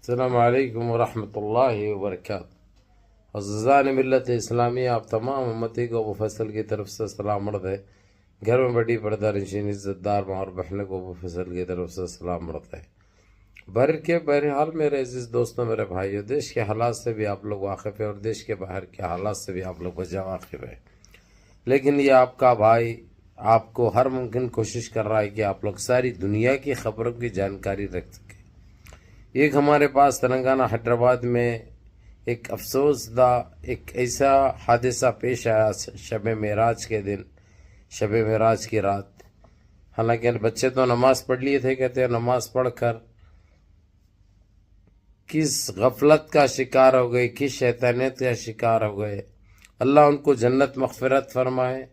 السلام علیکم ورحمۃ اللہ وبرکاتہ۔ عزیزان ملت اسلامی، آپ تمام امتی کو ابو فیصل کی طرف سے سلام عرض ہے۔ گھر میں بڑی پردہ نشین عزت دار ماں اور بہنوں کو ابو فیصل کی طرف سے سلام عرض ہے۔ بہرحال میرے عزیز دوستوں، میرے بھائیوں، دیش کے حالات سے بھی آپ لوگ واقف ہیں اور دیش کے باہر کے حالات سے بھی آپ لوگ بجا واقف ہیں، لیکن یہ آپ کا بھائی آپ کو ہر ممکن کوشش کر رہا ہے کہ آپ لوگ ساری دنیا کی خبروں کی جانکاری رکھ سکیں۔ ایک ہمارے پاس تلنگانہ حیدرآباد میں ایک افسوس دا ایک ایسا حادثہ پیش آیا شب معراج کے دن، شب معراج کی رات۔ حالانکہ بچے تو نماز پڑھ لیے تھے، کہتے ہیں نماز پڑھ کر کس غفلت کا شکار ہو گئے، کس شیطانیت کا شکار ہو گئے۔ اللہ ان کو جنت مغفرت فرمائے۔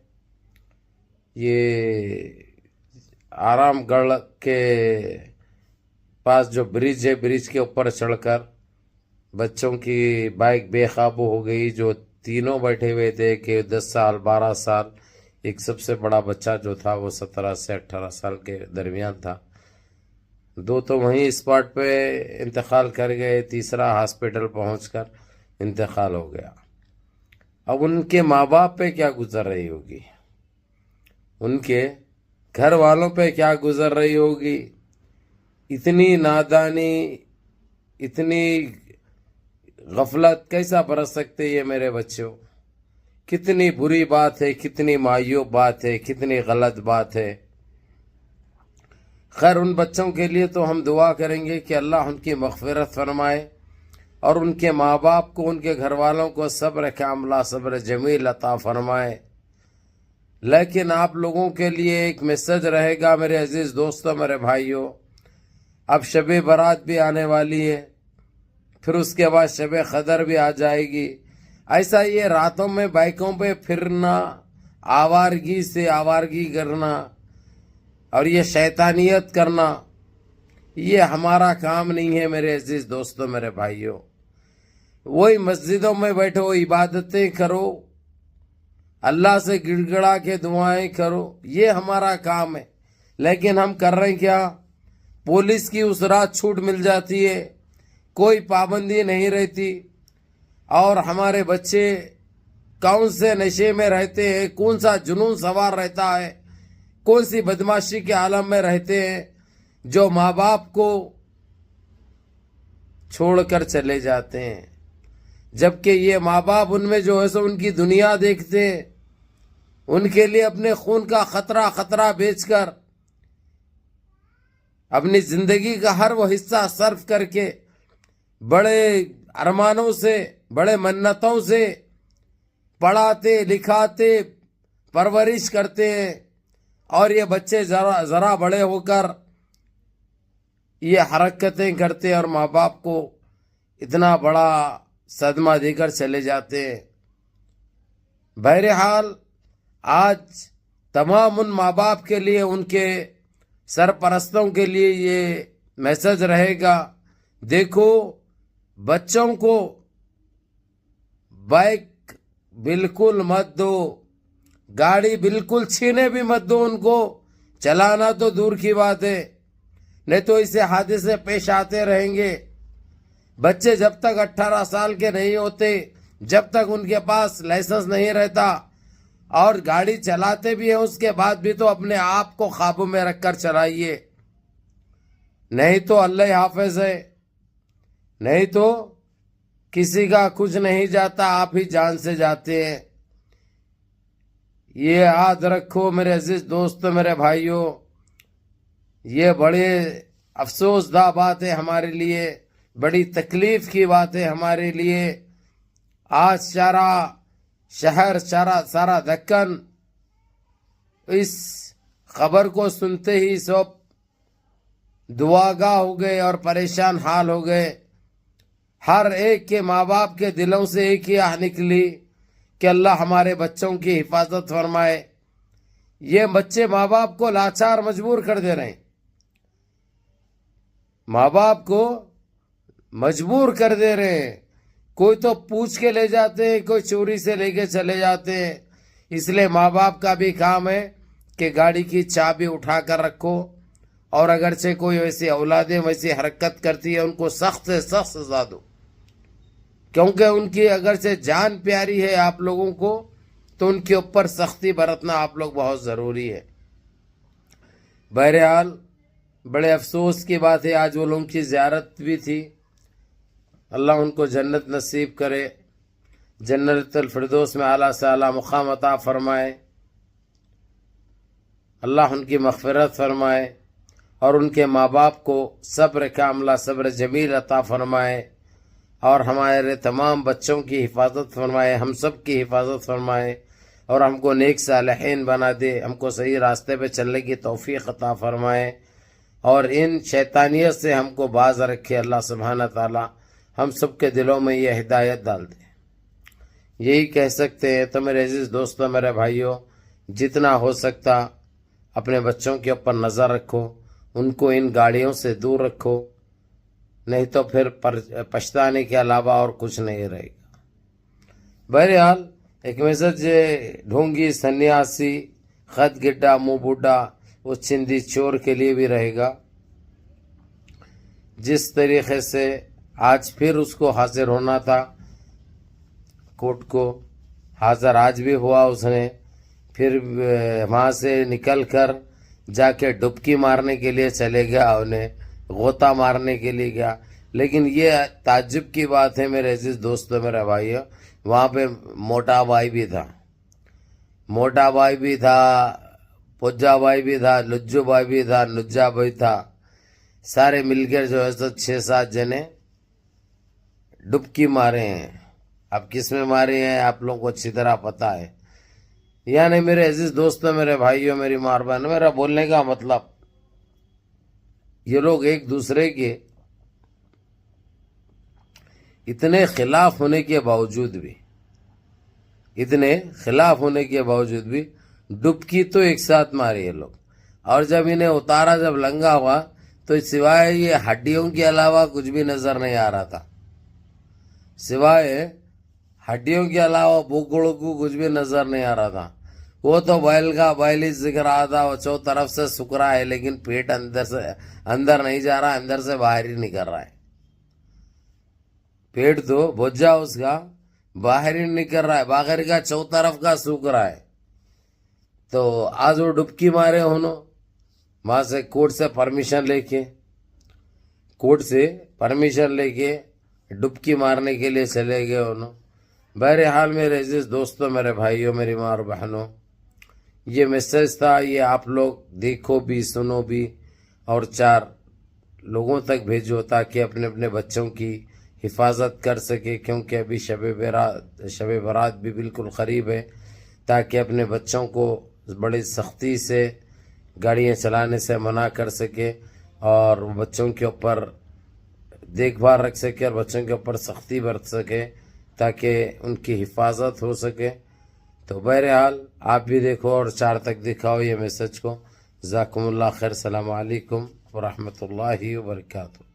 یہ آرام گڑھ کے پاس جو برج ہے، برج کے اوپر چڑھ کر بچوں کی بائک بے قابو ہو گئی۔ جو تینوں بیٹھے ہوئے تھے کہ 10 سال 12 سال، ایک سب سے بڑا بچہ جو تھا وہ 17 سے 18 سال کے درمیان تھا۔ دو تو وہیں اسپاٹ پہ انتقال کر گئے، تیسرا ہاسپٹل پہنچ کر انتقال ہو گیا۔ اب ان کے ماں باپ پہ کیا گزر رہی ہوگی، ان کے گھر والوں پہ کیا گزر رہی ہوگی۔ اتنی نادانی، اتنی غفلت کیسا برس سکتے یہ میرے بچوں؟ کتنی بری بات ہے، کتنی معیوب بات ہے، کتنی غلط بات ہے۔ خیر، ان بچوں کے لیے تو ہم دعا کریں گے کہ اللہ ان کی مغفرت فرمائے اور ان کے ماں باپ کو، ان کے گھر والوں کو صبر کاملہ، صبر جمیل عطا فرمائے۔ لیکن آپ لوگوں کے لیے ایک میسج رہے گا میرے عزیز دوستوں، میرے بھائیوں۔ اب شب برات بھی آنے والی ہے، پھر اس کے بعد شب قدر بھی آ جائے گی۔ ایسا یہ راتوں میں بائکوں پہ پھرنا، آوارگی سے آوارگی کرنا اور یہ شیطانیت کرنا، یہ ہمارا کام نہیں ہے میرے عزیز دوستوں، میرے بھائیوں۔ وہی مسجدوں میں بیٹھو، عبادتیں کرو، اللہ سے گڑ گڑا کے دعائیں کرو، یہ ہمارا کام ہے۔ لیکن ہم کر رہے ہیں کیا؟ پولیس کی اس رات چھوٹ مل جاتی ہے، کوئی پابندی نہیں رہتی، اور ہمارے بچے کون سے نشے میں رہتے ہیں، کون سا جنون سوار رہتا ہے، کون سی بدماشی کے عالم میں رہتے ہیں، جو ماں باپ کو چھوڑ کر چلے جاتے ہیں، جبکہ یہ ماں باپ ان میں جو ہے سو ان کی دنیا دیکھتے ہیں، ان کے لیے اپنے خون کا خطرہ بیچ کر اپنی زندگی کا ہر وہ حصہ صرف کر کے بڑے ارمانوں سے، بڑے منتوں سے پڑھاتے لکھاتے پرورش کرتے ہیں، اور یہ بچے ذرا بڑے ہو کر یہ حرکتیں کرتے اور ماں باپ کو اتنا بڑا صدمہ دے کر چلے جاتے ہیں۔ بہرحال آج تمام ان ماں باپ کے لیے، ان کے سرپرستوں کے لیے یہ میسج رہے گا، دیکھو بچوں کو بائک بالکل مت دو، گاڑی بالکل چھینے بھی مت دو ان کو، چلانا تو دور کی بات ہے، نہیں تو اسے حادثے پیش آتے رہیں گے۔ بچے جب تک 18 سال کے نہیں ہوتے، جب تک ان کے پاس لائسنس نہیں رہتا اور گاڑی چلاتے بھی ہیں، اس کے بعد بھی تو اپنے آپ کو قابو میں رکھ کر چلائیے، نہیں تو اللہ حافظ ہے، نہیں تو کسی کا کچھ نہیں جاتا، آپ ہی جان سے جاتے ہیں۔ یہ یاد رکھو میرے عزیز دوستوں، میرے بھائیوں، یہ بڑے افسوس دہ بات ہے ہمارے لیے، بڑی تکلیف کی بات ہے ہمارے لیے۔ آج سارا شہر، سارا دکن اس خبر کو سنتے ہی سب دعاگاہ ہو گئے اور پریشان حال ہو گئے۔ ہر ایک کے ماں باپ کے دلوں سے ایک ہی آہ نکلی کہ اللہ ہمارے بچوں کی حفاظت فرمائے۔ یہ بچے ماں باپ کو لاچار مجبور کر دے رہے ہیں، ماں باپ کو مجبور کر دے رہے ہیں۔ کوئی تو پوچھ کے لے جاتے ہیں، کوئی چوری سے لے کے چلے جاتے ہیں۔ اس لیے ماں باپ کا بھی کام ہے کہ گاڑی کی چابی اٹھا کر رکھو، اور اگرچہ کوئی ویسی اولادیں ویسی حرکت کرتی ہے ان کو سخت سے سخت سزا دو، کیونکہ ان کی اگرچہ جان پیاری ہے آپ لوگوں کو تو ان کے اوپر سختی برتنا آپ لوگ بہت ضروری ہے۔ بہرحال بڑے افسوس کی بات ہے، آج وہ لوگوں کی زیارت بھی تھی، اللہ ان کو جنت نصیب کرے، جنت الفردوس میں اعلیٰ سے اعلیٰ مقام عطا فرمائے، اللہ ان کی مغفرت فرمائے اور ان کے ماں باپ کو صبر کاملہ صبر جمیل عطا فرمائے، اور ہمارے تمام بچوں کی حفاظت فرمائے، ہم سب کی حفاظت فرمائے، اور ہم کو نیک صالحین بنا دے، ہم کو صحیح راستے پہ چلنے کی توفیق عطا فرمائے، اور ان شیطانیت سے ہم کو باز رکھے اللہ سبحانہ تعالی، ہم سب کے دلوں میں یہ ہدایت ڈال دے۔ یہی کہہ سکتے ہیں۔ تو میرے عزیز دوستوں، میرے بھائیوں، جتنا ہو سکتا اپنے بچوں کے اوپر نظر رکھو، ان کو ان گاڑیوں سے دور رکھو، نہیں تو پھر پچھتانے کے علاوہ اور کچھ نہیں رہے گا۔ بہرحال ایک میسج ڈھونگی سنیاسی خط گڈا منہ بوڈھا وہ چندی چور کے لیے بھی رہے گا۔ جس طریقے سے آج پھر اس کو حاضر ہونا تھا کورٹ کو، حاضر آج بھی ہوا اس نے، پھر وہاں سے نکل کر جا کے ڈبکی مارنے کے لیے چلے گیا، انہیں غوطہ مارنے کے لیے گیا۔ لیکن یہ تعجب کی بات ہے میرے عزیز دوستو، میرے بھائیو، وہاں پہ موٹا بھائی بھی تھا، موٹا بھائی بھی تھا، پوجا بھائی بھی تھا، لجو بھائی بھی تھا، نجا بھائی تھا، سارے مل کر جو ہے 6-7 جنے ڈبکی مارے ہیں۔ اب کس میں مارے ہیں آپ لوگوں کو اچھی طرح پتا ہے۔ یعنی میرے عزیز دوستوں، میرے بھائیوں، میری ماں بہن، میرا بولنے کا مطلب یہ لوگ ایک دوسرے کے اتنے خلاف ہونے کے باوجود بھی، اتنے خلاف ہونے کے باوجود بھی ڈبکی تو ایک ساتھ ماری یہ لوگ، اور جب انہیں اتارا، جب لنگا ہوا تو سوائے یہ ہڈیوں کے علاوہ کچھ بھی نظر نہیں آ رہا تھا، سوائے ہڈیوں کے علاوہ بوکڑوں کو کچھ بھی نظر نہیں آ رہا تھا۔ وہ تو بیل کا بیل ہی دکھ رہا تھا، وہ چو طرف سے سک رہا ہے، لیکن پیٹ اندر نہیں جا رہا، اندر سے باہر ہی نکل رہا ہے۔ پیٹ تو بوجھا اس کا باہر ہی نکل رہا ہے، باہر کا چو طرف کا سوکھ رہا ہے۔ تو آج وہ ڈبکی مارے انہوں، وہاں سے کورٹ سے پرمیشن لے کے ڈبکی مارنے کے لیے چلے گئے انہوں۔ بہرحال میرے عزیز دوستوں، میرے بھائیوں، میری ماں اور بہنوں، یہ میسج تھا، یہ آپ لوگ دیکھو بھی، سنو بھی، اور 4 لوگوں تک بھیجو تاکہ اپنے اپنے بچوں کی حفاظت کر سکے، کیونکہ ابھی شب برات بھی بالکل قریب ہے، تاکہ اپنے بچوں کو بڑی سختی سے گاڑیاں چلانے سے منع کر سکے، اور بچوں کے اوپر دیکھ بھال رکھ سکے، اور بچوں کے اوپر سختی برت سکے تاکہ ان کی حفاظت ہو سکے۔ تو بہرحال آپ بھی دیکھو اور 4 تک دکھاؤ یہ میسج کو۔ جزاکم اللہ خیر، السلام علیکم ورحمۃ اللہ وبرکاتہ۔